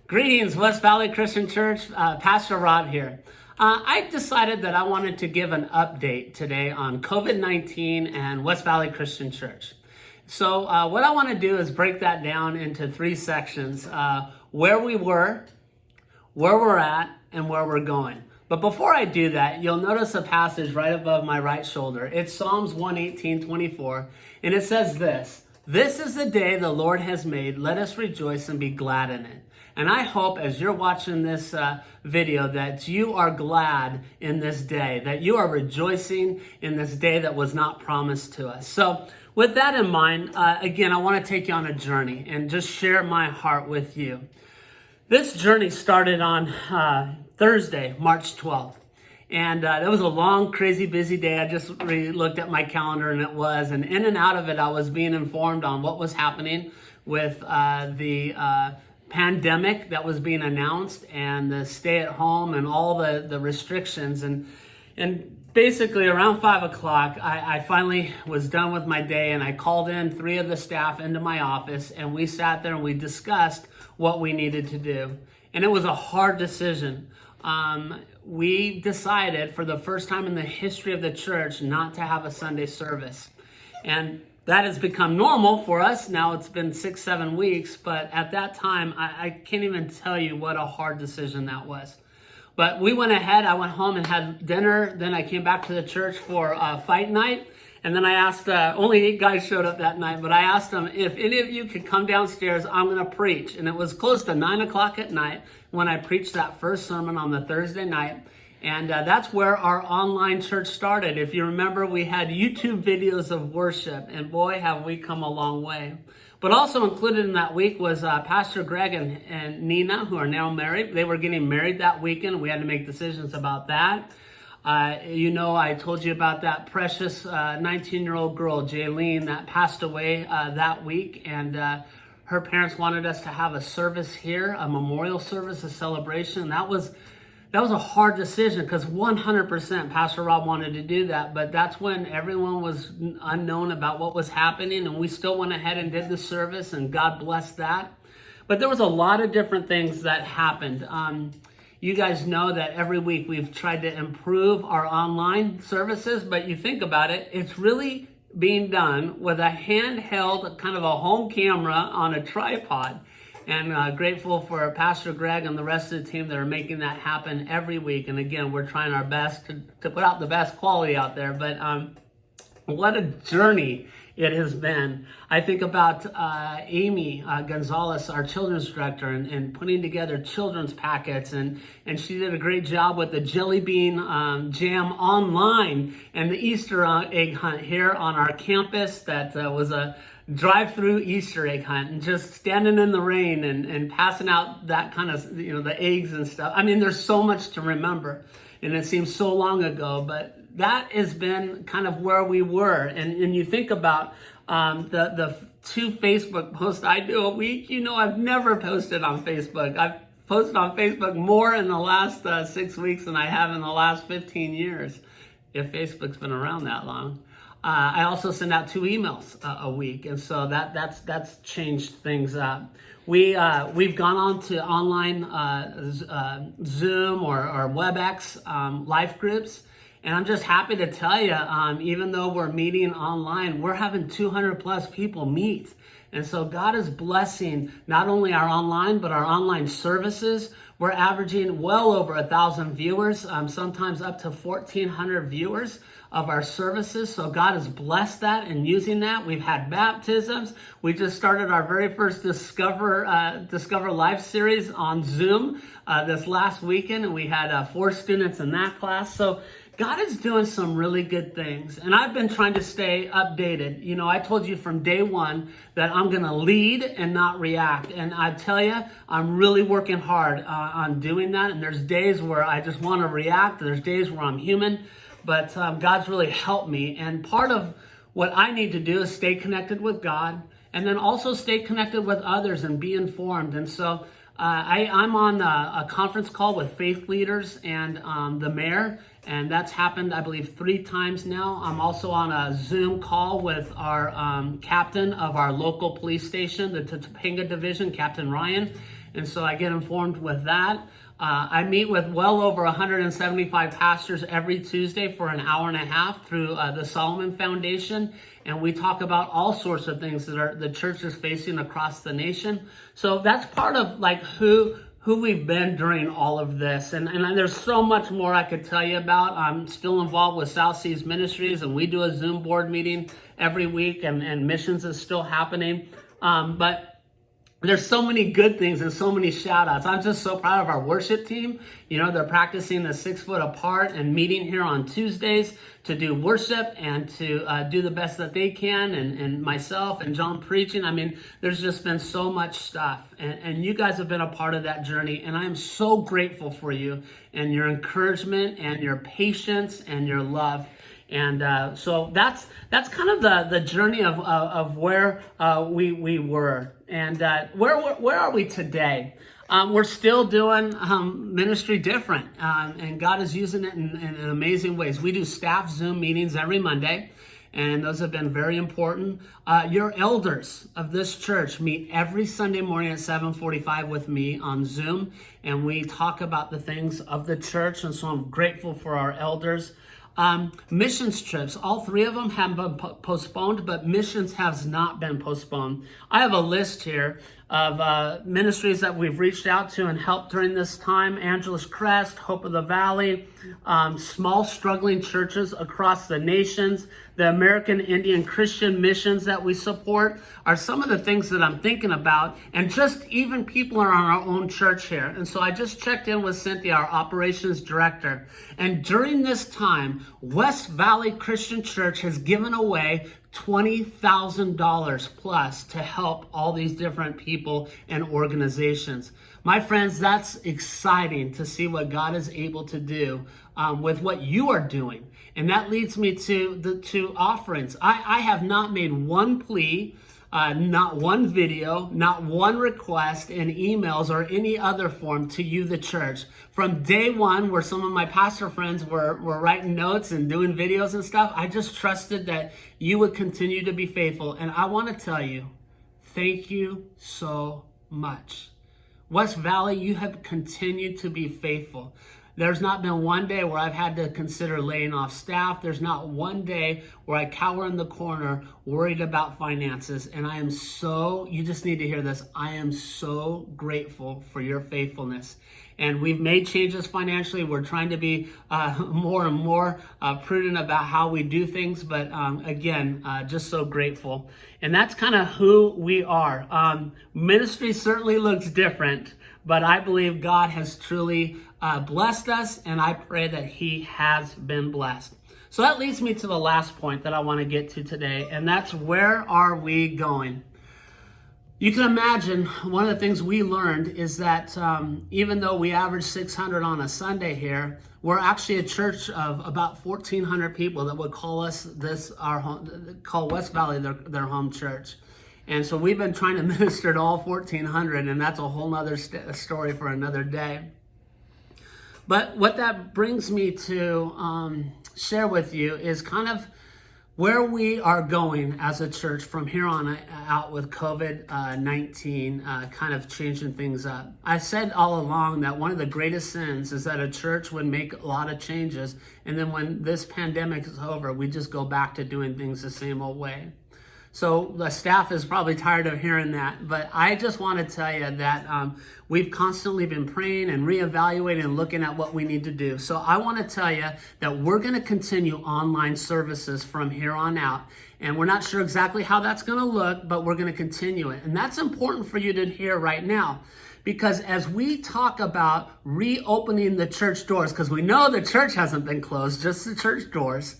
Greetings, West Valley Christian Church. Pastor Rob here. I decided that I wanted to give an update today on COVID-19 and West Valley Christian Church. So what I want to do is break that down into three sections: where we were, where we're at, and where we're going. But before I do that, you'll notice a passage right above my right shoulder. It's Psalms 118:24, and it says this: "This is the day the Lord has made. Let us rejoice and be glad in it." And I hope as you're watching this video that you are glad in this day, that you are rejoicing in this day that was not promised to us. So with that in mind, again, I want to take you on a journey and just share my heart with you. This journey started on Thursday, March 12th. And that was a long, crazy, busy day. I just really looked at my calendar and it was. And in and out of it, I was being informed on what was happening with the pandemic that was being announced and the stay at home and all the restrictions. And basically around 5 o'clock, I finally was done with my day and I called in 3 of the staff into my office and we sat there and we discussed what we needed to do. And it was a hard decision. We decided for the first time in the history of the church not to have a Sunday service. And that has become normal for us. Now it's been 6-7 weeks, but at that time, I can't even tell you what a hard decision that was. But we went ahead, I went home and had dinner, then I came back to the church for fight night, and then I asked, only 8 guys showed up that night, but I asked them if any of you could come downstairs, I'm gonna preach. And it was close to 9 o'clock at night when I preached that first sermon on the Thursday night. And that's where our online church started. If you remember, we had YouTube videos of worship, and boy, have we come a long way. But also included in that week was Pastor Greg and Nina, who are now married. They were getting married that weekend. We had to make decisions about that. I told you about that precious 19-year-old girl, Jaylene, that passed away that week. And her parents wanted us to have a service here, a memorial service, a celebration. That was a hard decision because 100% Pastor Rob wanted to do that, but that's when everyone was unknown about what was happening, and we still went ahead and did the service, and God blessed that. But there was a lot of different things that happened. You guys know that every week we've tried to improve our online services, but you think about it, it's really being done with a handheld, kind of a home camera on a tripod. And grateful for Pastor Greg and the rest of the team that are making that happen every week. And again, we're trying our best to put out the best quality out there. But what a journey it has been. I think about Amy Gonzalez, our children's director, and putting together children's packets. And she did a great job with the jelly bean jam online and the Easter egg hunt here on our campus. That was a drive-through Easter egg hunt, and just standing in the rain and passing out that kind of, the eggs and stuff. I mean, there's so much to remember, and it seems so long ago, but that has been kind of where we were. And you think about the 2 Facebook posts I do a week. I've never posted on Facebook. I've posted on Facebook more in the last 6 weeks than I have in the last 15 years, if Facebook's been around that long. I also send out 2 emails a week, and so that's changed things up. We've gone on to online Zoom or WebEx life groups, and I'm just happy to tell you, even though we're meeting online, we're having 200 plus people meet. And so God is blessing not only our online, but our online services. We're averaging well over 1,000 viewers, sometimes up to 1,400 viewers of our services. So God has blessed that and using that. We've had baptisms. We just started our very first Discover Life series on Zoom this last weekend, and we had 4 students in that class. So God is doing some really good things, and I've been trying to stay updated. I told you from day one that I'm going to lead and not react, and I tell you, I'm really working hard on doing that, and there's days where I just want to react. There's days where I'm human, but God's really helped me, and part of what I need to do is stay connected with God, and then also stay connected with others and be informed. And so I'm on a conference call with faith leaders and the mayor, And that's happened, I believe, 3 times now. I'm also on a Zoom call with our captain of our local police station, the Topanga Division, Captain Ryan. And so I get informed with that. I meet with well over 175 pastors every Tuesday for an hour and a half through the Solomon Foundation. And we talk about all sorts of things that the church is facing across the nation. So that's part of like who we've been during all of this. And there's so much more I could tell you about. I'm still involved with South Seas Ministries, and we do a Zoom board meeting every week, and missions is still happening. But there's so many good things and so many shout outs. I'm just so proud of our worship team. You know, they're practicing the 6 foot apart and meeting here on Tuesdays to do worship and to do the best that they can. And myself and John preaching. I mean, there's just been so much stuff. And you guys have been a part of that journey. And I am so grateful for you and your encouragement and your patience and your love. And so that's kind of the journey of where we were. And where are we today? We're still doing ministry different, and God is using it in amazing ways. We do staff Zoom meetings every Monday, and those have been very important. Your elders of this church meet every Sunday morning at 7:45 with me on Zoom, and we talk about the things of the church, and so I'm grateful for our elders. Missions trips, all 3 of them have been postponed, but missions has not been postponed. I have a list here of ministries that we've reached out to and helped during this time. Angeles Crest, Hope of the Valley, small struggling churches across the nations, the American Indian Christian missions that we support are some of the things that I'm thinking about, and just even people in our own church here. And so I just checked in with Cynthia, our operations director, and during this time, West Valley Christian Church has given away $20,000 plus to help all these different people and organizations. My friends, that's exciting to see what God is able to do with what you are doing. And that leads me to the 2 offerings. I have not made one plea, not one video, not one request in emails or any other form to you, the church. From day one, where some of my pastor friends were writing notes and doing videos and stuff, I just trusted that you would continue to be faithful. And I want to tell you, thank you so much. West Valley, you have continued to be faithful. There's not been one day where I've had to consider laying off staff. There's not one day where I cower in the corner worried about finances. And I am so, you just need to hear this, I am so grateful for your faithfulness. And we've made changes financially. We're trying to be more and more prudent about how we do things. But again, just so grateful. And that's kind of who we are. Ministry certainly looks different, but I believe God has truly blessed us, and I pray that He has been blessed. So that leads me to the last point that I want to get to today, and that's where are we going? You can imagine one of the things we learned is that even though we average 600 on a Sunday here, we're actually a church of about 1,400 people that would call us call West Valley their home church. And so we've been trying to minister to all 1,400, and that's a whole nother story for another day. But what that brings me to share with you is kind of where we are going as a church from here on out with COVID-19 kind of changing things up. I said all along that one of the greatest sins is that a church would make a lot of changes, and then when this pandemic is over, we just go back to doing things the same old way. So the staff is probably tired of hearing that, but I just want to tell you that we've constantly been praying and reevaluating and looking at what we need to do. So I want to tell you that we're going to continue online services from here on out. And we're not sure exactly how that's going to look, but we're going to continue it. And that's important for you to hear right now. Because as we talk about reopening the church doors, because we know the church hasn't been closed, just the church doors,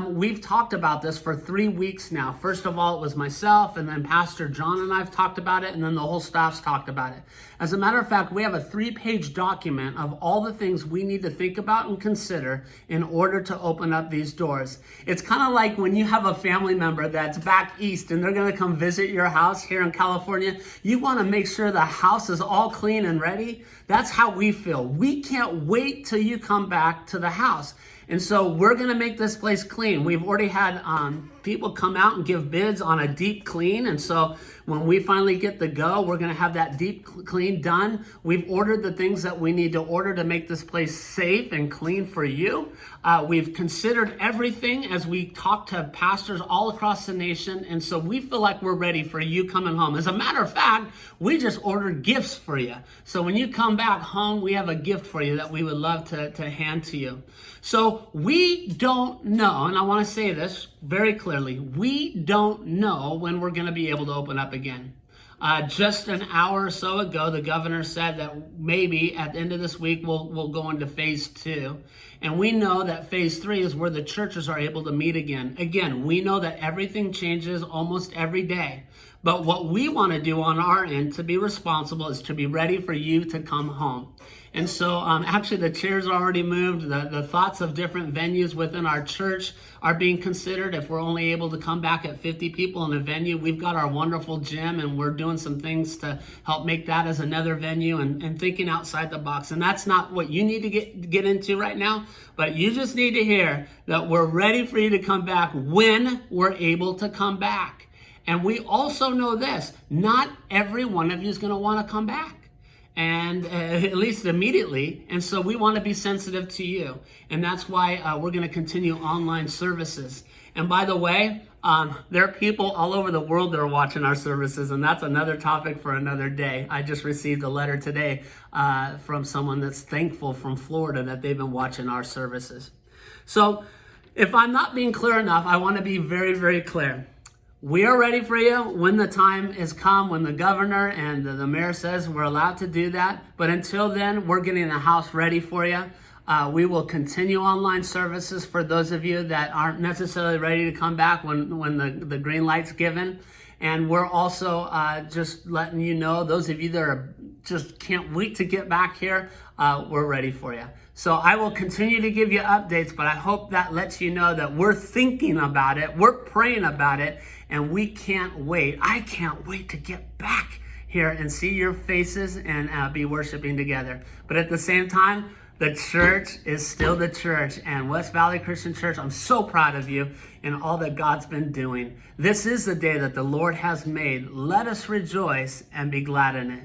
We've talked about this for 3 weeks now. First of all, it was myself, and then Pastor John and I have talked about it, and then the whole staff's talked about it. As a matter of fact, we have a 3-page document of all the things we need to think about and consider in order to open up these doors. It's kind of like when you have a family member that's back east and they're going to come visit your house here in California. You want to make sure the house is all clean and ready. That's how we feel. We can't wait till you come back to the house. And so we're going to make this place clean. We've already had people come out and give bids on a deep clean. And so when we finally get the go, we're going to have that deep clean done. We've ordered the things that we need to order to make this place safe and clean for you. We've considered everything as we talk to pastors all across the nation. And so we feel like we're ready for you coming home. As a matter of fact, we just ordered gifts for you. So when you come back home, we have a gift for you that we would love to hand to you. So we don't know, and I want to say this very clearly, we don't know when we're going to be able to open up again. Just an hour or so ago, the governor said that maybe at the end of this week, we'll go into phase 2. And we know that phase 3 is where the churches are able to meet again. Again, we know that everything changes almost every day. But what we want to do on our end to be responsible is to be ready for you to come home. And so actually the chairs are already moved. The thoughts of different venues within our church are being considered. If we're only able to come back at 50 people in a venue, we've got our wonderful gym, and we're doing some things to help make that as another venue and thinking outside the box. And that's not what you need to get into right now, but you just need to hear that we're ready for you to come back when we're able to come back. And we also know this, not every one of you is going to want to come back. And at least immediately. And so we want to be sensitive to you. And that's why we're going to continue online services. And by the way, there are people all over the world that are watching our services, and that's another topic for another day. I just received a letter today from someone that's thankful from Florida that they've been watching our services. So if I'm not being clear enough, I want to be very, very clear. We are ready for you when the time is come, when the governor and the mayor says we're allowed to do that. But until then, we're getting the house ready for you. We will continue online services for those of you that aren't necessarily ready to come back when the green light's given. And we're also just letting you know, those of you that are just can't wait to get back here, we're ready for you. So I will continue to give you updates, but I hope that lets you know that we're thinking about it, we're praying about it, and we can't wait. I can't wait to get back here and see your faces and be worshiping together. But at the same time, the church is still the church, and West Valley Christian Church, I'm so proud of you and all that God's been doing. This is the day that the Lord has made. Let us rejoice and be glad in it.